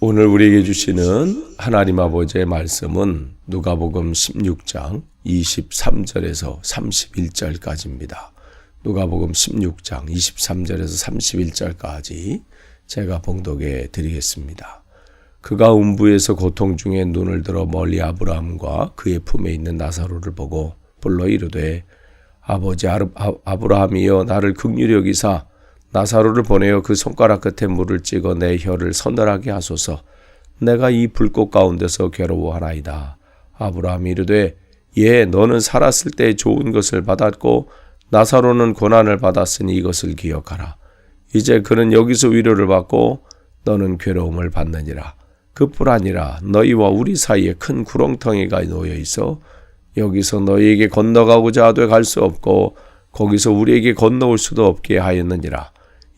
오늘 우리에게 주시는 하나님 아버지의 말씀은 누가복음 16장 23절에서 31절까지입니다. 누가복음 16장 23절에서 31절까지 제가 봉독해 드리겠습니다. 그가 음부에서 고통 중에 눈을 들어 멀리 아브라함과 그의 품에 있는 나사로를 보고 불러 이르되 아버지 아브라함이여 나를 긍휼히 여기사 나사로를 보내어 그 손가락 끝에 물을 찍어 내 혀를 서늘하게 하소서. 내가 이 불꽃 가운데서 괴로워하나이다. 아브라함이 이르되 예, 너는 살았을 때 좋은 것을 받았고 나사로는 고난을 받았으니 이것을 기억하라. 이제 그는 여기서 위로를 받고 너는 괴로움을 받느니라. 그뿐 아니라 너희와 우리 사이에 큰 구렁텅이가 놓여 있어 여기서 너희에게 건너가고자 하되 갈 수 없고 거기서 우리에게 건너올 수도 없게 하였느니라.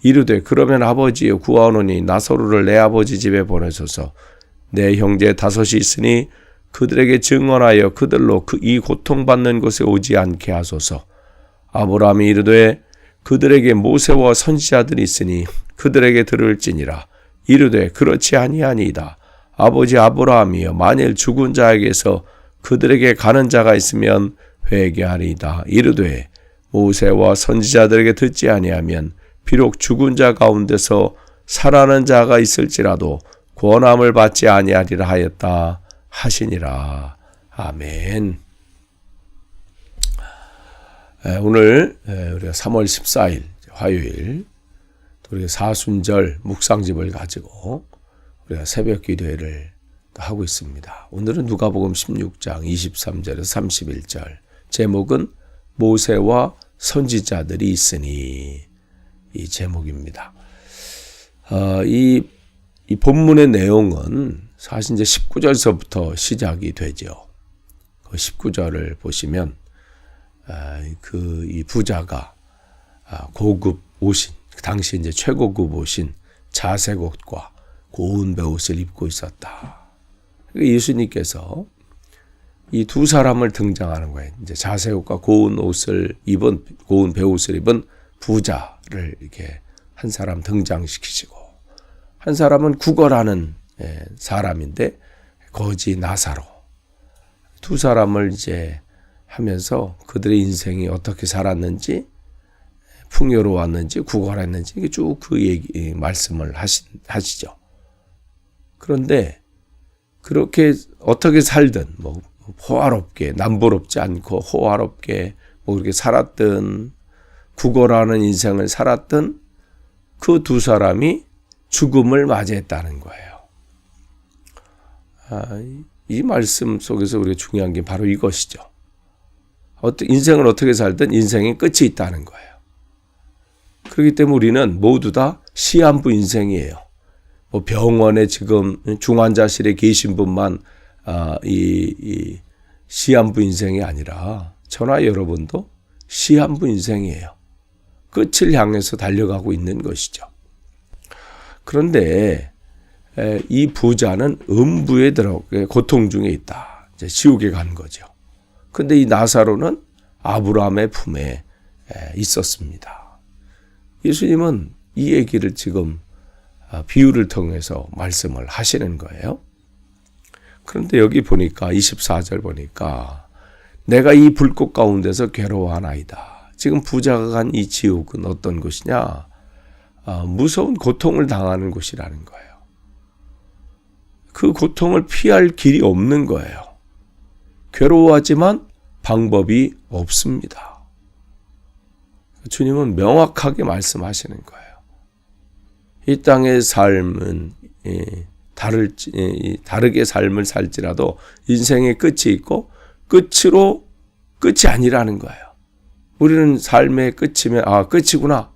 이르되 그러면 아버지여 구하노니 나사로를 내 아버지 집에 보내소서. 내 형제 5이 있으니 그들에게 증언하여 그들로 이 고통받는 곳에 오지 않게 하소서. 아브라함이 이르되 그들에게 모세와 선지자들이 있으니 그들에게 들을지니라. 이르되 그렇지 아니하니이다. 아버지 아브라함이여 만일 죽은 자에게서 그들에게 가는 자가 있으면 회개하리이다. 이르되 모세와 선지자들에게 듣지 아니하면 비록 죽은 자 가운데서 살아난 자가 있을지라도 권함을 받지 아니하리라 하였다 하시니라. 아멘. 오늘 우리가 3월 14일 화요일 우리가 사순절 묵상집을 가지고 우리가 새벽 기도회를 하고 있습니다. 오늘은 누가복음 16장 23절에서 31절. 제목은 모세와 선지자들이 있으니 이 제목입니다. 이 본문의 내용은 사실 이제 19절서부터 시작이 되죠. 그 19절을 보시면 이 부자가 고급 옷인 당시 이제 최고급 옷인 자색 옷과 고운 베옷을 입고 있었다. 예수님께서 이 두 사람을 등장하는 거예요. 이제 자색 옷과 고운 베옷을 입은 부자를 이렇게 한 사람 등장시키시고, 한 사람은 구걸하는 사람인데 거지 나사로, 두 사람을 이제 하면서 그들의 인생이 어떻게 살았는지, 풍요로웠는지, 구걸했는지 이게 쭉 그 말씀을 하시죠. 그런데 그렇게 어떻게 살든 호화롭게, 남부럽지 않고 호화롭게 그렇게 살았든 구걸하는 인생을 살았던 그 두 사람이 죽음을 맞이했다는 거예요. 이 말씀 속에서 우리가 중요한 게 바로 이것이죠. 인생을 어떻게 살든 인생의 끝이 있다는 거예요. 그렇기 때문에 우리는 모두 다 시한부 인생이에요. 병원에 지금 중환자실에 계신 분만 이 시한부 인생이 아니라 저나 여러분도 시한부 인생이에요. 끝을 향해서 달려가고 있는 것이죠. 그런데 이 부자는 음부에 고통 중에 있다. 이제 지옥에 간 거죠. 그런데 이 나사로는 아브라함의 품에 있었습니다. 예수님은 이 얘기를 지금 비유를 통해서 말씀을 하시는 거예요. 그런데 여기 보니까 24절 보니까 내가 이 불꽃 가운데서 괴로워하나이다. 지금 부자가 간 이 지옥은 어떤 곳이냐? 무서운 고통을 당하는 곳이라는 거예요. 그 고통을 피할 길이 없는 거예요. 괴로워하지만 방법이 없습니다. 주님은 명확하게 말씀하시는 거예요. 이 땅의 삶은 다르게 삶을 살지라도 인생의 끝이 있고 끝이 아니라는 거예요. 우리는 삶의 끝이면 끝이구나,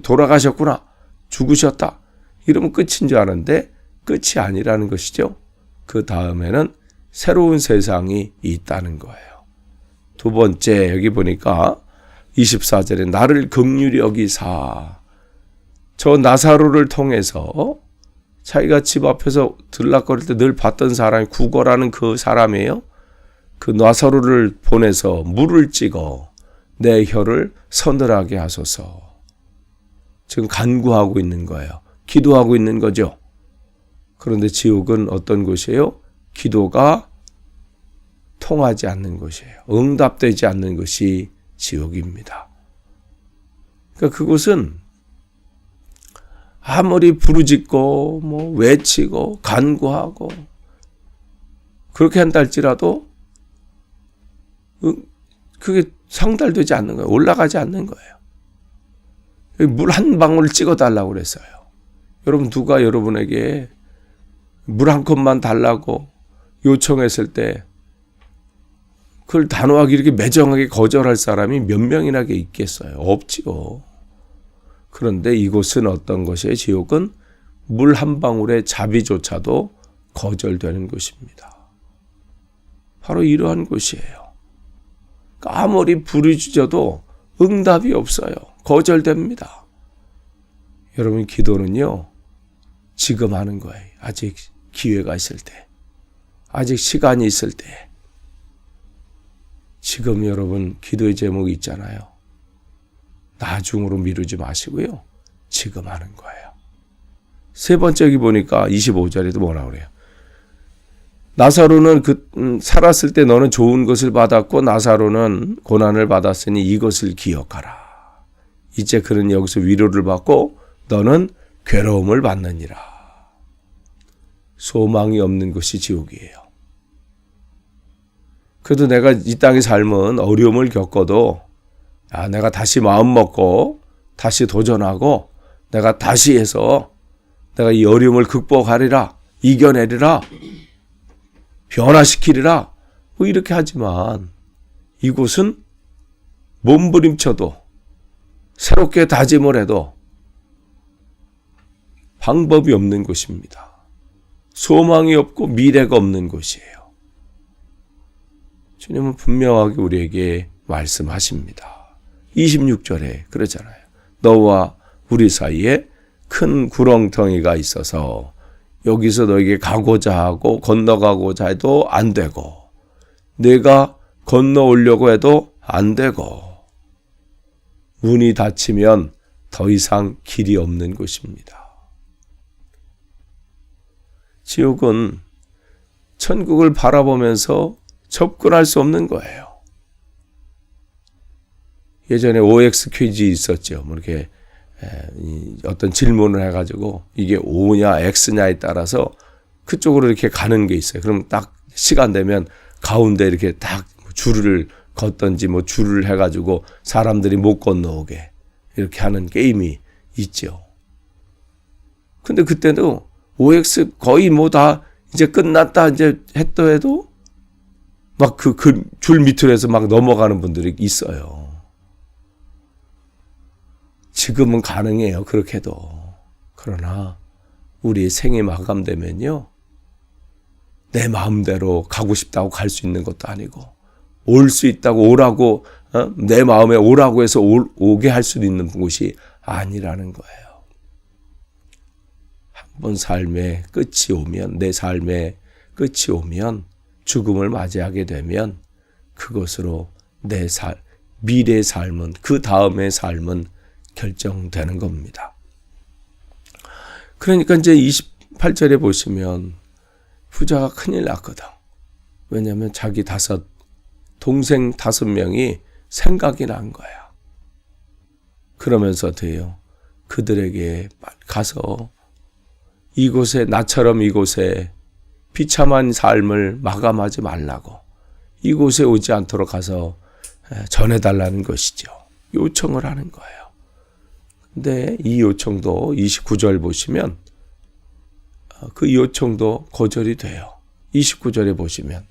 돌아가셨구나, 죽으셨다 이러면 끝인 줄 아는데 끝이 아니라는 것이죠. 그 다음에는 새로운 세상이 있다는 거예요. 두 번째 여기 보니까 24절에 나를 긍휼히 여기사, 저 나사로를 통해서 자기가 집 앞에서 들락거릴 때 늘 봤던 사람이 구걸하는 그 사람이에요. 그 나사로를 보내서 물을 찍어 내 혀를 서늘하게 하소서. 지금 간구하고 있는 거예요. 기도하고 있는 거죠. 그런데 지옥은 어떤 곳이에요? 기도가 통하지 않는 곳이에요. 응답되지 않는 것이 지옥입니다. 그러니까 그곳은 아무리 부르짖고 외치고 간구하고 그렇게 한다 할지라도 그게 상달되지 않는 거예요. 올라가지 않는 거예요. 물 한 방울 찍어달라고 그랬어요. 여러분, 누가 여러분에게 물 한 컵만 달라고 요청했을 때 그걸 단호하게 이렇게 매정하게 거절할 사람이 몇 명이나 있겠어요? 없지요. 그런데 이곳은 어떤 것이에요? 지옥은 물 한 방울의 자비조차도 거절되는 곳입니다. 바로 이러한 곳이에요. 아무리 부르짖어도 응답이 없어요. 거절됩니다. 여러분, 기도는요, 지금 하는 거예요. 아직 기회가 있을 때, 아직 시간이 있을 때. 지금 여러분 기도의 제목이 있잖아요. 나중으로 미루지 마시고요. 지금 하는 거예요. 세 번째 여기 보니까 25절에도 뭐라 그래요? 나사로는 살았을 때 너는 좋은 것을 받았고 나사로는 고난을 받았으니 이것을 기억하라. 이제 그는 여기서 위로를 받고 너는 괴로움을 받느니라. 소망이 없는 것이 지옥이에요. 그래도 내가 이 땅의 삶은 어려움을 겪어도 내가 다시 마음 먹고 다시 도전하고 내가 다시 해서 내가 이 어려움을 극복하리라, 이겨내리라, 변화시키리라 이렇게 하지만 이곳은 몸부림쳐도 새롭게 다짐을 해도 방법이 없는 곳입니다. 소망이 없고 미래가 없는 곳이에요. 주님은 분명하게 우리에게 말씀하십니다. 26절에 그러잖아요. 너와 우리 사이에 큰 구렁텅이가 있어서 여기서 너에게 가고자 하고 건너가고자 해도 안 되고 내가 건너오려고 해도 안 되고 문이 닫히면 더 이상 길이 없는 곳입니다. 지옥은 천국을 바라보면서 접근할 수 없는 거예요. 예전에 OX 퀴즈 있었죠. 이렇게 어떤 질문을 해가지고 이게 O냐 X냐에 따라서 그쪽으로 이렇게 가는 게 있어요. 그럼 딱 시간 되면 가운데 이렇게 딱 줄을 걷던지 줄을 해가지고 사람들이 못 건너오게 이렇게 하는 게임이 있죠. 근데 그때도 OX 거의 다 이제 끝났다 이제 했다 해도 막 그 줄 밑으로 해서 막 넘어가는 분들이 있어요. 지금은 가능해요. 그렇게도. 그러나 우리의 생이 마감되면요. 내 마음대로 가고 싶다고 갈 수 있는 것도 아니고 올 수 있다고 오라고 내 마음에 오라고 해서 오게 할 수 있는 곳이 아니라는 거예요. 한번 삶의 끝이 오면 내 삶의 끝이 오면 죽음을 맞이하게 되면 그것으로 내 미래의 삶은 그 다음의 삶은 결정되는 겁니다. 그러니까 이제 28절에 보시면 부자가 큰일 났거든. 왜냐하면 자기 동생 5명이 생각이 난 거야. 그러면서 돼요. 그들에게 가서 이곳에 나처럼 이곳에 비참한 삶을 마감하지 말라고 이곳에 오지 않도록 가서 전해달라는 것이죠. 요청을 하는 거예요. 근데 이 요청도 29절 보시면 그 요청도 거절이 돼요. 29절에 보시면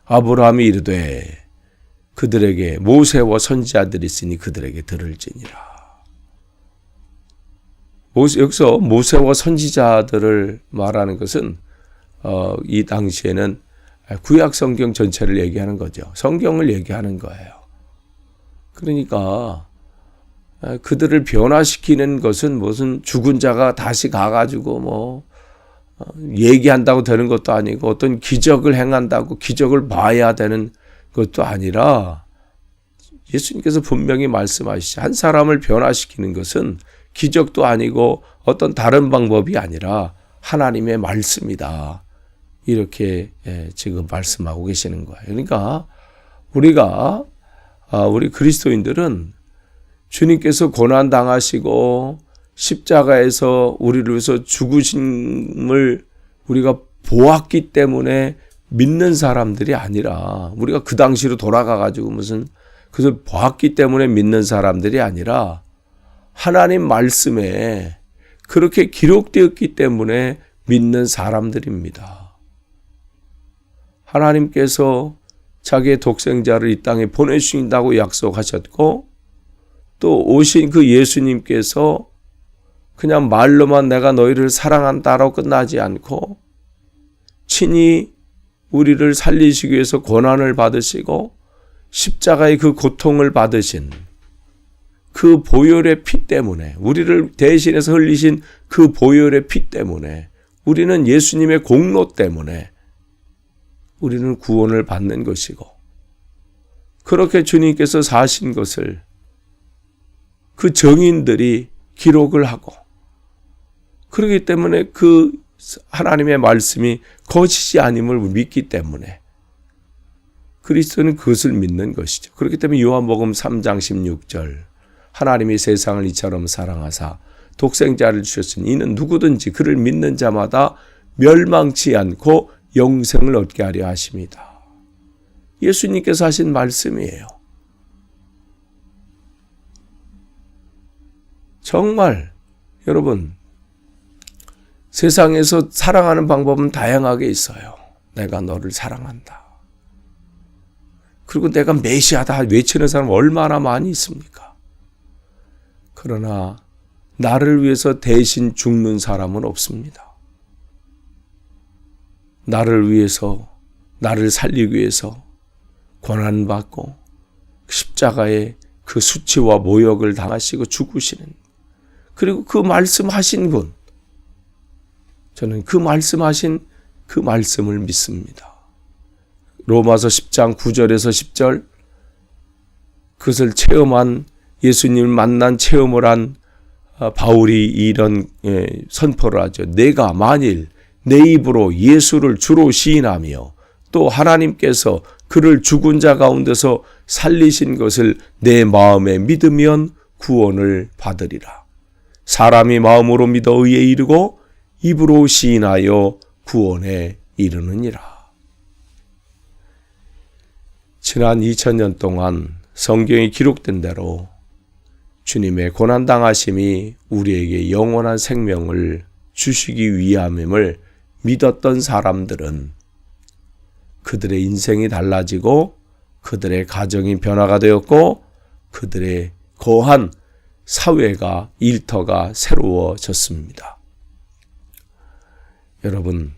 아브라함이 이르되 그들에게 모세와 선지자들이 있으니 그들에게 들을지니라. 여기서 모세와 선지자들을 말하는 것은 이 당시에는 구약 성경 전체를 얘기하는 거죠. 성경을 얘기하는 거예요. 그러니까 그들을 변화시키는 것은 무슨 죽은 자가 다시 가가지고 얘기한다고 되는 것도 아니고 어떤 기적을 행한다고 기적을 봐야 되는 것도 아니라 예수님께서 분명히 말씀하시죠. 한 사람을 변화시키는 것은 기적도 아니고 어떤 다른 방법이 아니라 하나님의 말씀이다. 이렇게 지금 말씀하고 계시는 거예요. 그러니까 우리 그리스도인들은 주님께서 고난 당하시고 십자가에서 우리를 위해서 죽으심을 우리가 보았기 때문에 믿는 사람들이 아니라, 우리가 그 당시로 돌아가가지고 무슨 그것을 보았기 때문에 믿는 사람들이 아니라 하나님 말씀에 그렇게 기록되었기 때문에 믿는 사람들입니다. 하나님께서 자기의 독생자를 이 땅에 보내주신다고 약속하셨고, 또 오신 그 예수님께서 그냥 말로만 내가 너희를 사랑한다라고 끝나지 않고 친히 우리를 살리시기 위해서 고난을 받으시고 십자가의 그 고통을 받으신 그 보혈의 피 때문에, 우리를 대신해서 흘리신 그 보혈의 피 때문에, 우리는 예수님의 공로 때문에 우리는 구원을 받는 것이고, 그렇게 주님께서 사신 것을 그 정인들이 기록을 하고, 그렇기 때문에 그 하나님의 말씀이 거짓이 아님을 믿기 때문에 그리스도는 그것을 믿는 것이죠. 그렇기 때문에 요한복음 3장 16절, 하나님이 세상을 이처럼 사랑하사 독생자를 주셨으니 이는 누구든지 그를 믿는 자마다 멸망치 않고 영생을 얻게 하려 하십니다. 예수님께서 하신 말씀이에요. 정말 여러분, 세상에서 사랑하는 방법은 다양하게 있어요. 내가 너를 사랑한다. 그리고 내가 메시아다 외치는 사람 얼마나 많이 있습니까? 그러나 나를 위해서 대신 죽는 사람은 없습니다. 나를 위해서, 나를 살리기 위해서 고난받고 십자가에 그 수치와 모욕을 당하시고 죽으시는, 그리고 그 말씀하신 분, 저는 그 말씀하신 그 말씀을 믿습니다. 로마서 10장 9절에서 10절, 그것을 체험한, 예수님을 만난 체험을 한 바울이 이런 선포를 하죠. 내가 만일 내 입으로 예수를 주로 시인하며 또 하나님께서 그를 죽은 자 가운데서 살리신 것을 내 마음에 믿으면 구원을 받으리라. 사람이 마음으로 믿어 의에 이르고 입으로 시인하여 구원에 이르느니라. 지난 2000년 동안 성경에 기록된 대로 주님의 고난당하심이 우리에게 영원한 생명을 주시기 위함임을 믿었던 사람들은 그들의 인생이 달라지고 그들의 가정이 변화가 되었고 그들의 거한 사회가, 일터가 새로워졌습니다. 여러분,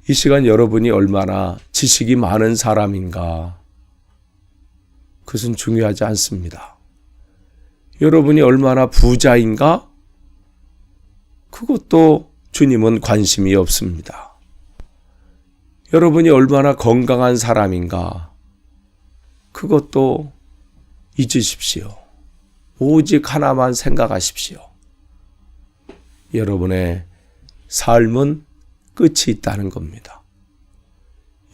이 시간 여러분이 얼마나 지식이 많은 사람인가, 그것은 중요하지 않습니다. 여러분이 얼마나 부자인가, 그것도 주님은 관심이 없습니다. 여러분이 얼마나 건강한 사람인가, 그것도 잊으십시오. 오직 하나만 생각하십시오. 여러분의 삶은 끝이 있다는 겁니다.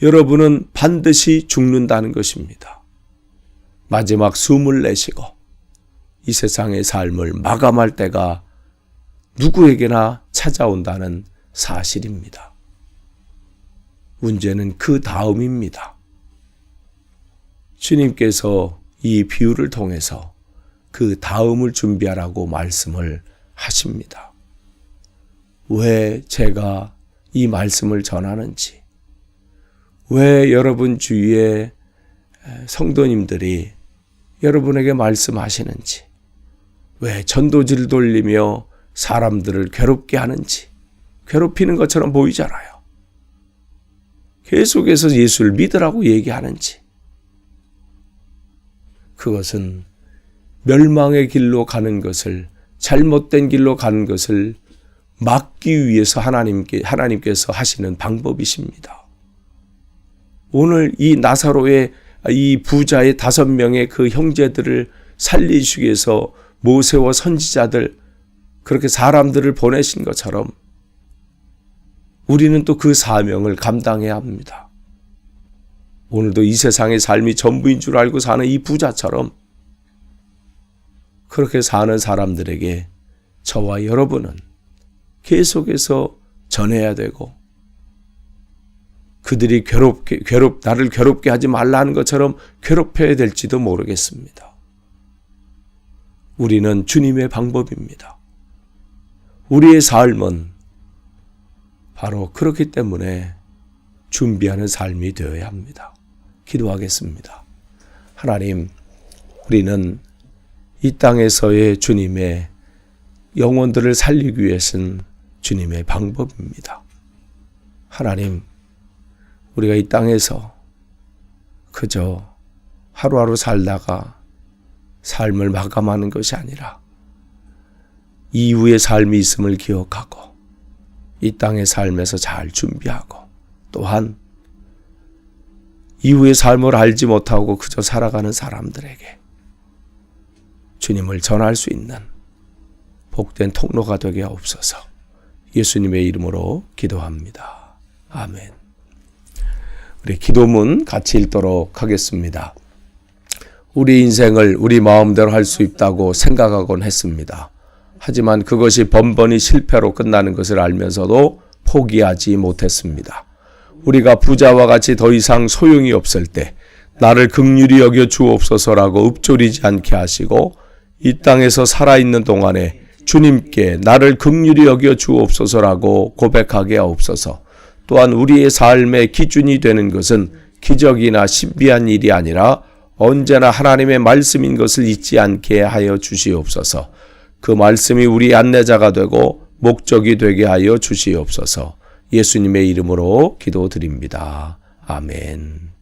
여러분은 반드시 죽는다는 것입니다. 마지막 숨을 내쉬고 이 세상의 삶을 마감할 때가 누구에게나 찾아온다는 사실입니다. 문제는 그 다음입니다. 주님께서 이 비유를 통해서 그 다음을 준비하라고 말씀을 하십니다. 왜 제가 이 말씀을 전하는지, 왜 여러분 주위에 성도님들이 여러분에게 말씀하시는지, 왜 전도지를 돌리며 사람들을 괴롭게 하는지, 괴롭히는 것처럼 보이잖아요. 계속해서 예수를 믿으라고 얘기하는지, 그것은 멸망의 길로 가는 것을, 잘못된 길로 가는 것을 막기 위해서 하나님께서 하시는 방법이십니다. 오늘 이 나사로의, 이 부자의 5명의 그 형제들을 살리시기 위해서 모세와 선지자들, 그렇게 사람들을 보내신 것처럼 우리는 또 그 사명을 감당해야 합니다. 오늘도 이 세상의 삶이 전부인 줄 알고 사는 이 부자처럼 그렇게 사는 사람들에게 저와 여러분은 계속해서 전해야 되고, 그들이 나를 괴롭게 하지 말라는 것처럼 괴롭혀야 될지도 모르겠습니다. 우리는 주님의 방법입니다. 우리의 삶은 바로 그렇기 때문에 준비하는 삶이 되어야 합니다. 기도하겠습니다. 하나님, 우리는 이 땅에서의 주님의 영혼들을 살리기 위해서는 주님의 방법입니다. 하나님, 우리가 이 땅에서 그저 하루하루 살다가 삶을 마감하는 것이 아니라 이후의 삶이 있음을 기억하고 이 땅의 삶에서 잘 준비하고, 또한 이후의 삶을 알지 못하고 그저 살아가는 사람들에게 주님을 전할 수 있는 복된 통로가 되게 하옵소서. 예수님의 이름으로 기도합니다. 아멘. 우리 기도문 같이 읽도록 하겠습니다. 우리 인생을 우리 마음대로 할 수 있다고 생각하곤 했습니다. 하지만 그것이 번번이 실패로 끝나는 것을 알면서도 포기하지 못했습니다. 우리가 부자와 같이 더 이상 소용이 없을 때 나를 긍휼히 여겨 주옵소서라고 읊조리지 않게 하시고, 이 땅에서 살아있는 동안에 주님께 나를 긍휼히 여겨 주옵소서라고 고백하게 하옵소서. 또한 우리의 삶의 기준이 되는 것은 기적이나 신비한 일이 아니라 언제나 하나님의 말씀인 것을 잊지 않게 하여 주시옵소서. 그 말씀이 우리 안내자가 되고 목적이 되게 하여 주시옵소서. 예수님의 이름으로 기도드립니다. 아멘.